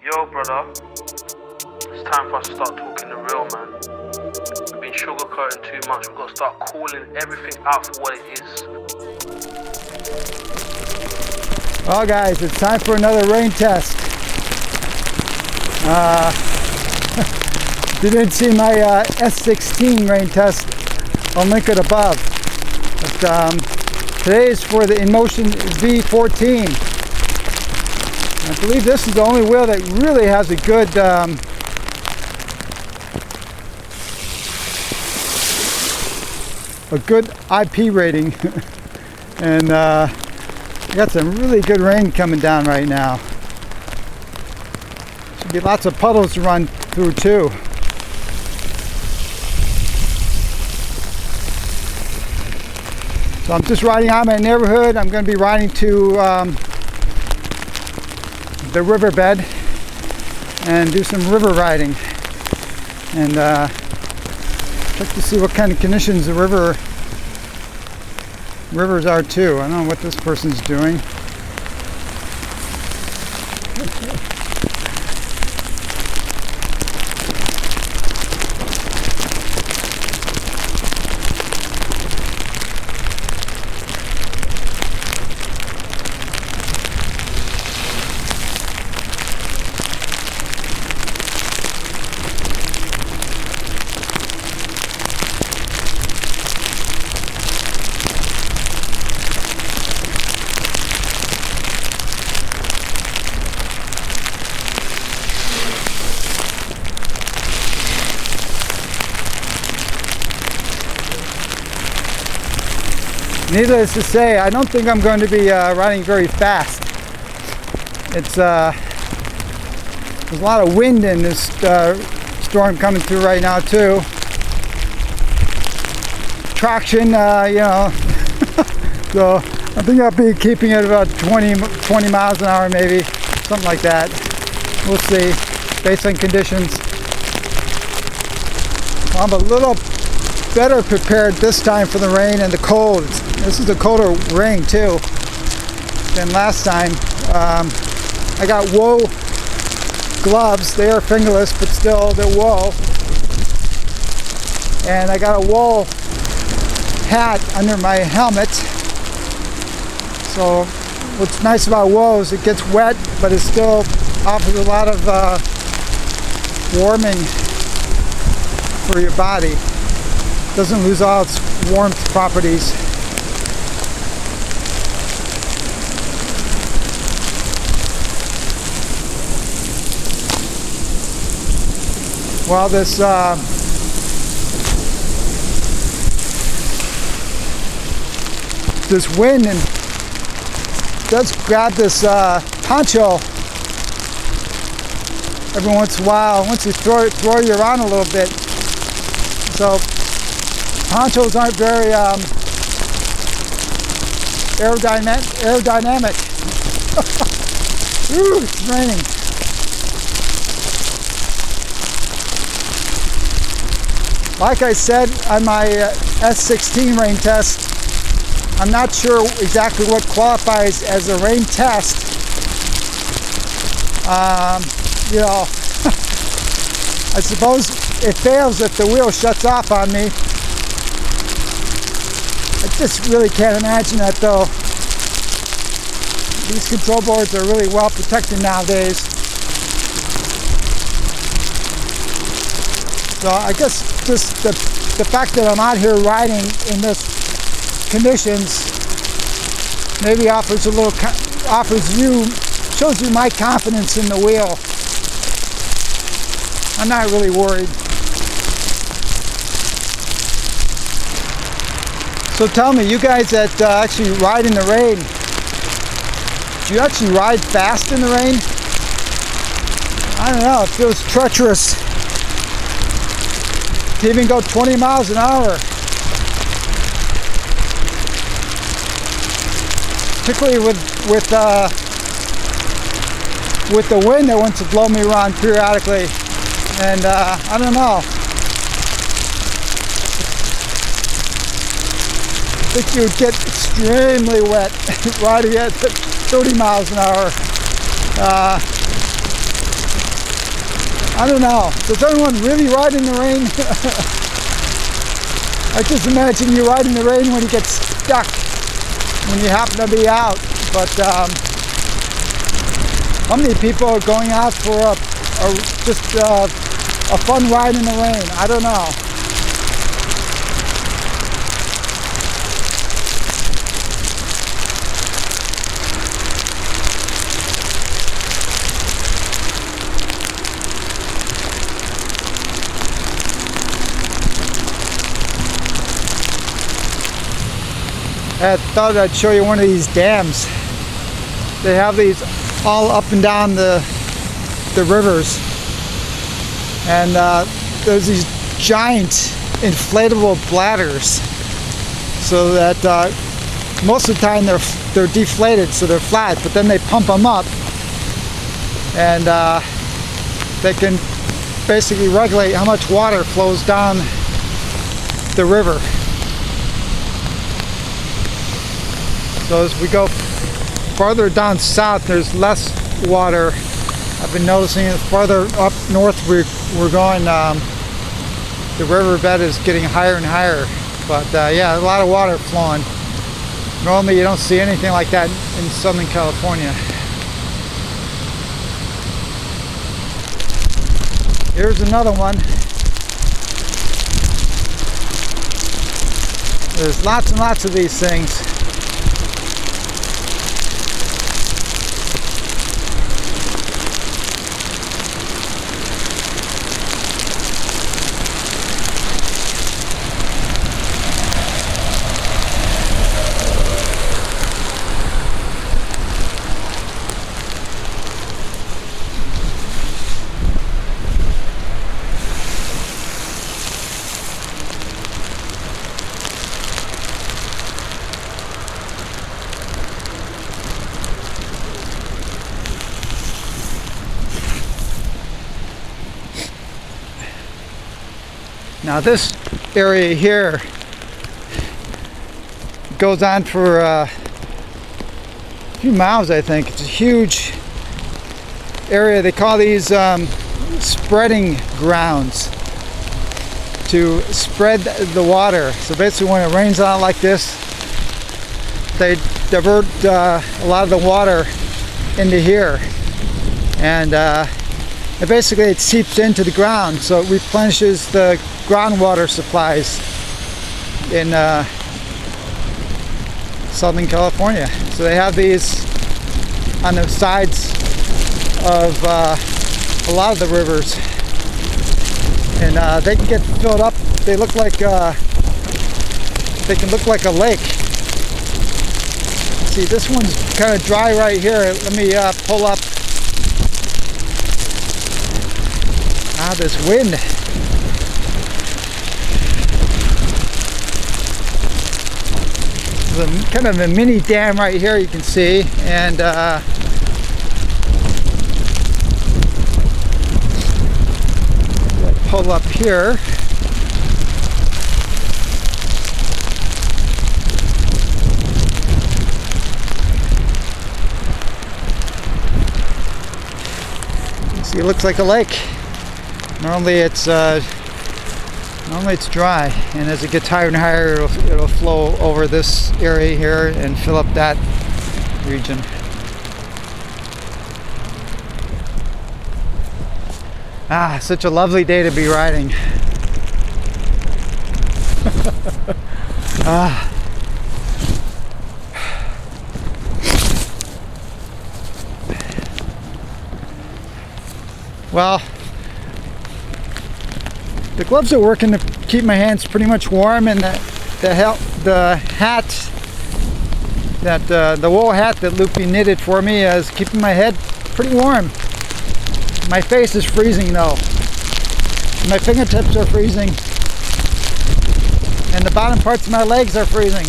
Yo, brother, it's time for us to start talking the real, man. We've been sugarcoating too much. We've got to start calling everything out for what it is. Well, guys, it's time for another rain test. If you didn't see my S16 rain test, I'll link it above. But today is for the Inmotion V14. I believe this is the only wheel that really has a good IP rating. And we got some really good rain coming down right now. Should be lots of puddles to run through too. So I'm just riding out my neighborhood. I'm going to be riding to the riverbed and do some river riding, and check to see what kind of conditions the rivers are too. I don't know what this person's doing. Needless to say, I don't think I'm going to be riding very fast. It's there's a lot of wind in this storm coming through right now too. Traction, you know, so I think I'll be keeping it about 20 miles an hour maybe, something like that. We'll see, based on conditions. I'm a little better prepared this time for the rain and the cold. This is a colder rain too than last time. I got wool gloves. They are fingerless, but still they're wool. And I got a wool hat under my helmet. So what's nice about wool is it gets wet, but it still offers a lot of warming for your body. It doesn't lose all its warmth properties. Well, this wind and does grab this poncho every once in a while. Once you throw you around a little bit, so ponchos aren't very aerodynamic. Ooh, it's raining. Like I said on my S16 rain test, I'm not sure exactly what qualifies as a rain test. You know, I suppose it fails if the wheel shuts off on me. I just really can't imagine that though. These control boards are really well protected nowadays. So I guess just the fact that I'm out here riding in this conditions maybe shows you my confidence in the wheel. I'm not really worried. So tell me, you guys that actually ride in the rain, do you actually ride fast in the rain? I don't know, it feels treacherous to even go 20 miles an hour. Particularly with the wind that wants to blow me around periodically. And I don't know. I think you would get extremely wet riding at 30 miles an hour. I don't know. Does anyone really ride in the rain? I just imagine you ride in the rain when you get stuck, when you happen to be out. But how many people are going out for just a fun ride in the rain? I don't know. I thought I'd show you one of these dams. They have these all up and down the rivers, and there's these giant inflatable bladders, so that most of the time they're deflated, so they're flat, but then they pump them up, and they can basically regulate how much water flows down the river. So as we go farther down south, there's less water. I've been noticing it farther up north we're going, the riverbed is getting higher and higher. But yeah, a lot of water flowing. Normally you don't see anything like that in Southern California. Here's another one. There's lots and lots of these things. Now this area here goes on for a few miles, I think. It's a huge area. They call these spreading grounds to spread the water. So basically when it rains out like this, they divert a lot of the water into here, and basically it seeps into the ground, so it replenishes the groundwater supplies in Southern California. So they have these on the sides of a lot of the rivers, and they can get filled up. They look like they can look like a lake. See, this one's kind of dry right here. Let me pull up. This wind. There's kind of a mini dam right here, you can see, and pull up here. You see, it looks like a lake. Normally it's dry, and as it gets higher and higher, it'll flow over this area here and fill up that region. Ah, such a lovely day to be riding. Well, the gloves are working to keep my hands pretty much warm, and the hat, the wool hat that Loopy knitted for me is keeping my head pretty warm. My face is freezing though. My fingertips are freezing, and the bottom parts of my legs are freezing.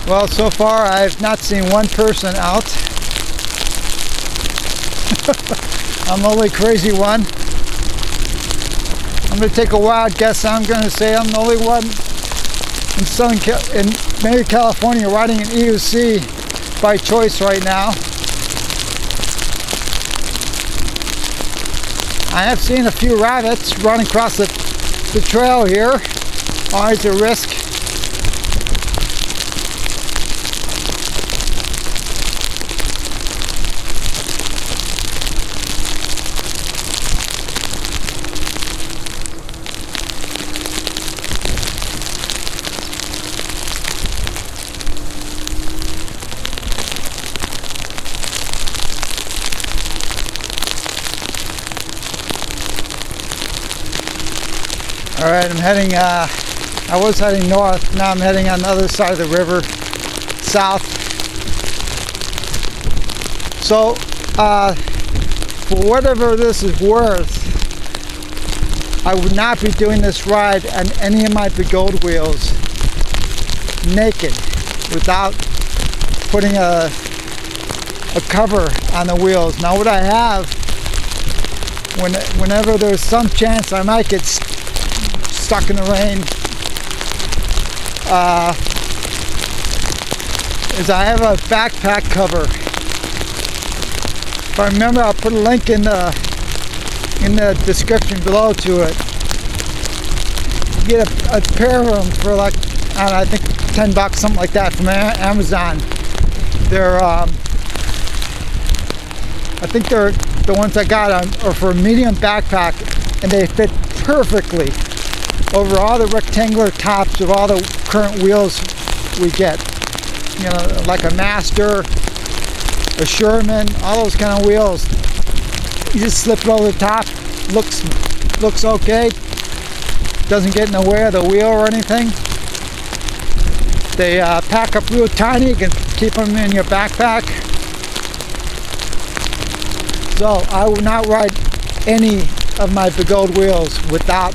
Well, so far I've not seen one person out. I'm the only crazy one. I'm going to take a wild guess. I'm going to say I'm the only one in maybe California riding an EUC by choice right now. I have seen a few rabbits run across the trail here. Always a risk. All right, I'm heading, I was heading north, now I'm heading on the other side of the river, south. So, for whatever this is worth, I would not be doing this ride on any of my Begold wheels naked, without putting a cover on the wheels. Now what I have, whenever there's some chance I might get stuck in the rain, is I have a backpack cover. If I remember, I'll put a link in the description below to it. You get a pair of them for like, I think $10, something like that, from Amazon. They're I think they're the ones I got are for a medium backpack, and they fit perfectly over all the rectangular tops of all the current wheels we get. You know, like a Master, a Sherman, all those kind of wheels. You just slip it over the top. Looks okay. Doesn't get in the way of the wheel or anything. They pack up real tiny. You can keep them in your backpack. So I will not ride any of my Begold wheels without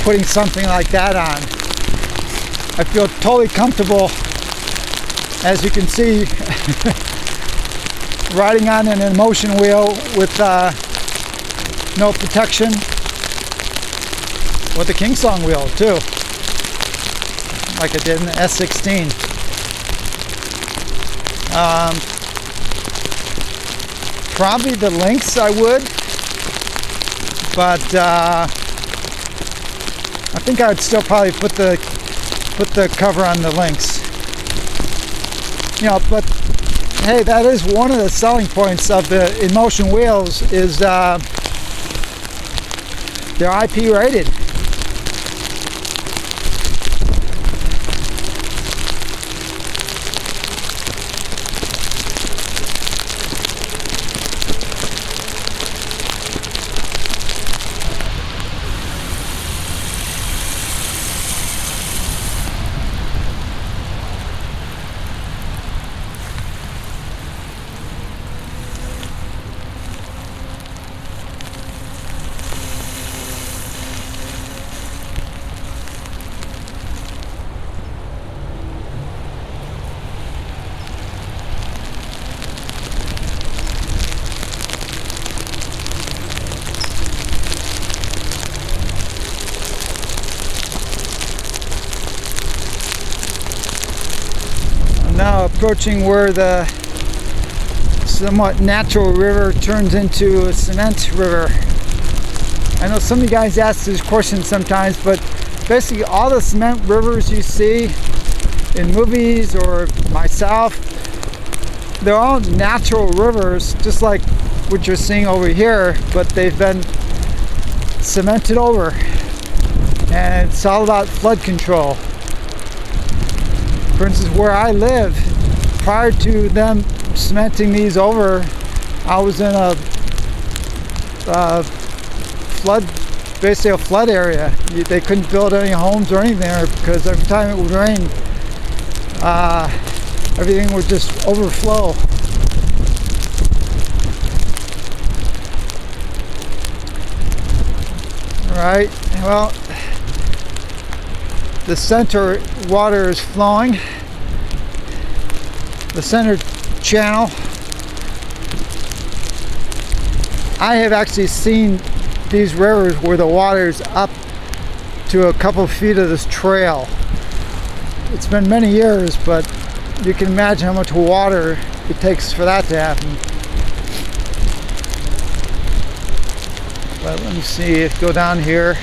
putting something like that on. I feel totally comfortable, as you can see, riding on an Inmotion wheel with no protection, with a Kingsong wheel too, like I did in the S16. Probably the Lynx I would, but I think I would still probably put the cover on the Lynx. You know, but hey, that is one of the selling points of the Inmotion wheels, is they're IP rated. Now approaching where the somewhat natural river turns into a cement river. I know some of you guys ask this question sometimes, but basically all the cement rivers you see in movies or myself, they're all natural rivers, just like what you're seeing over here, but they've been cemented over, and it's all about flood control. For instance, where I live, prior to them cementing these over, I was in a flood, basically a flood area. They couldn't build any homes or anything there, because every time it would rain, everything would just overflow. All right, well, the center water is flowing. The center channel. I have actually seen these rivers where the water's up to a couple feet of this trail. It's been many years, but you can imagine how much water it takes for that to happen. But let me see, go down here.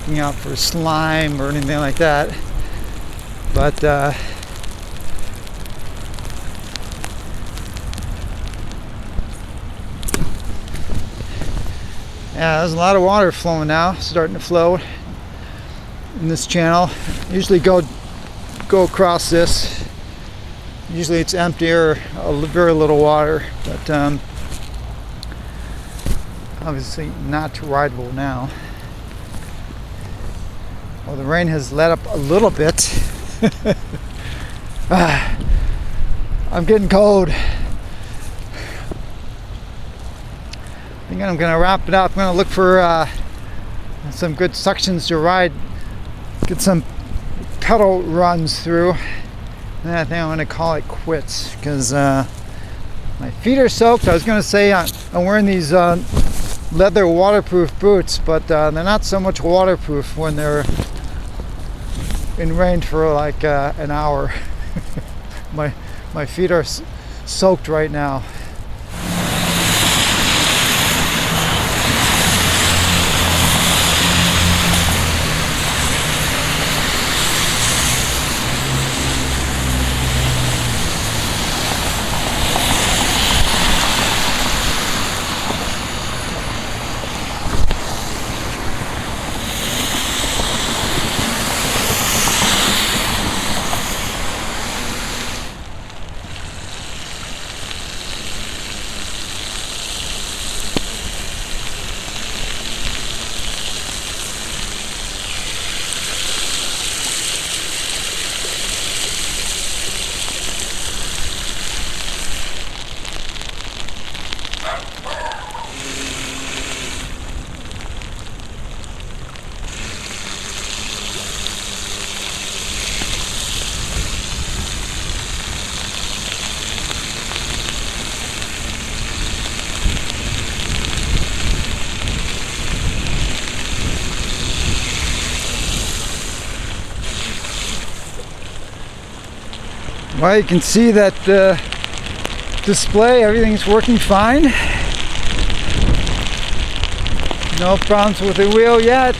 Looking out for slime or anything like that. But yeah, there's a lot of water flowing now, starting to flow in this channel. Usually go across this. Usually it's empty or very little water, but obviously not rideable now. Well, the rain has let up a little bit. I'm getting cold. I think I'm going to wrap it up. I'm going to look for some good sections to ride, get some pedal runs through, and I think I'm going to call it quits because my feet are soaked. I was going to say I'm wearing these leather waterproof boots, but they're not so much waterproof when they're in rain for like an hour. my feet are soaked right now. Well, you can see that the display, everything's working fine. No problems with the wheel yet.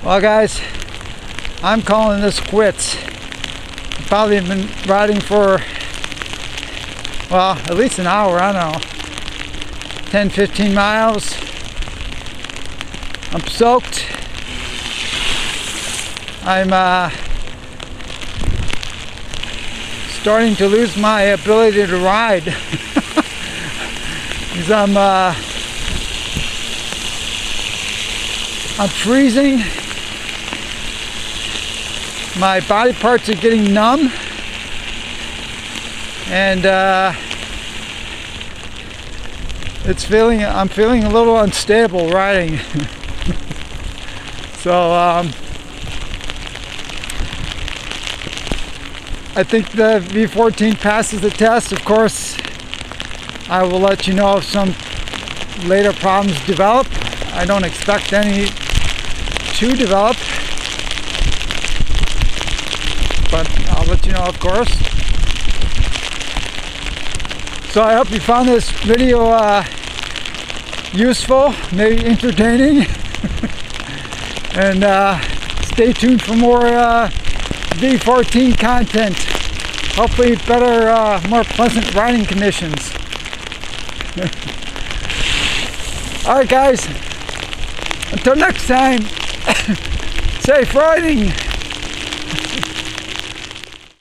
Well guys, I'm calling this quits. I've probably been riding for, well, at least an hour, I don't know, 10-15 miles. I'm soaked. I'm starting to lose my ability to ride. Because I'm freezing. My body parts are getting numb, and I'm feeling a little unstable riding. So I think the V14 passes the test. Of course, I will let you know if some later problems develop. I don't expect any to develop, but I'll let you know, of course. So I hope you found this video useful, maybe entertaining, and stay tuned for more V14 content. Hopefully better, more pleasant riding conditions. Alright guys, Until next time, safe riding.